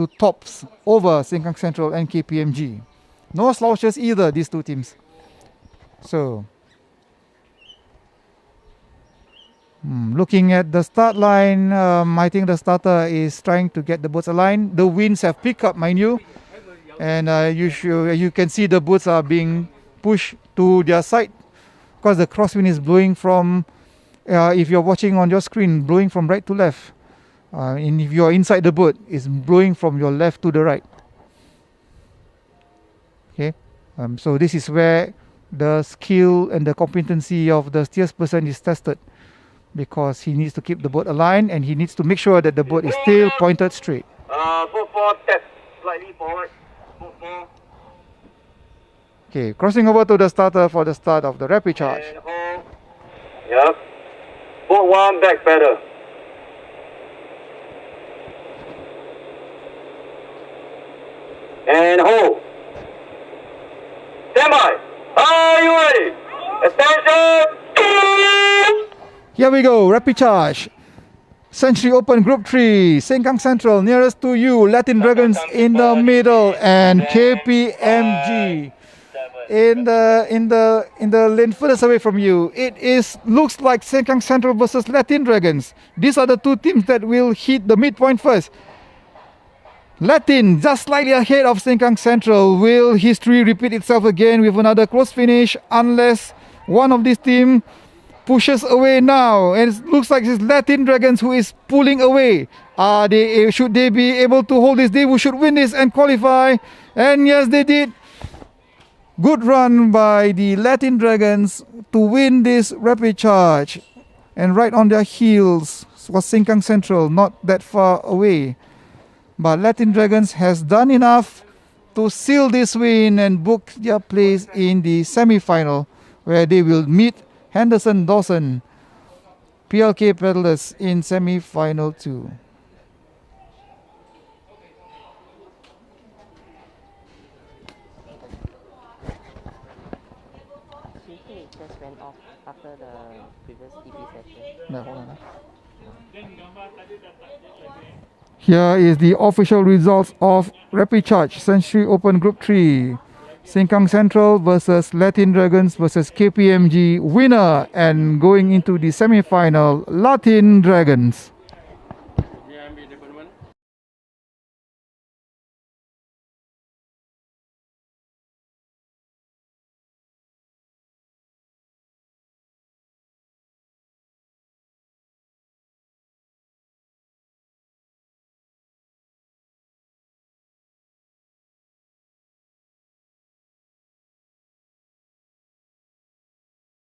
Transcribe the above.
to tops over Sengkang Central and KPMG. No slouches either, these two teams. So, looking at the start line, I think the starter is trying to get the boats aligned. The winds have picked up, mind you. And you can see the boats are being pushed to their side because the crosswind is blowing from, if you're watching on your screen, blowing from right to left. And if you're inside the boat, it's blowing from your left to the right. Okay, so this is where the skill and the competency of the steersperson is tested, because he needs to keep the boat aligned and he needs to make sure that the boat is still pointed straight. Boat 4, step slightly forward. Boat 4. Okay, crossing over to the starter for the start of the repechage. And hold. Yep. Boat 1, back pedal. And hold. Stand by. Are you ready? Attention! Here we go, repechage. Century Open Group 3, Sengkang Central nearest to you, Latin Dragons in the middle, and KPMG in the lane furthest away from you. It looks like Sengkang Central versus Latin Dragons. These are the two teams that will hit the midpoint first. Latin just slightly ahead of Sengkang Central. Will history repeat itself again with another close finish unless one of these teams pushes away now? And it looks like it's Latin Dragons who is pulling away. Should they be able to hold this? They should win this and qualify. And yes, they did. Good run by the Latin Dragons to win this repechage. And right on their heels was Sengkang Central, not that far away. But Latin Dragons has done enough to seal this win and book their place in the semi-final, where they will meet Henderson Dawson, PLK Paddlers, in semi-final 2. It just went off after the previous TP session. No, hold on. Here is the official results of repechage Century Open Group 3. Sengkang Central versus Latin Dragons versus KPMG. Winner and going into the semi-final, Latin Dragons.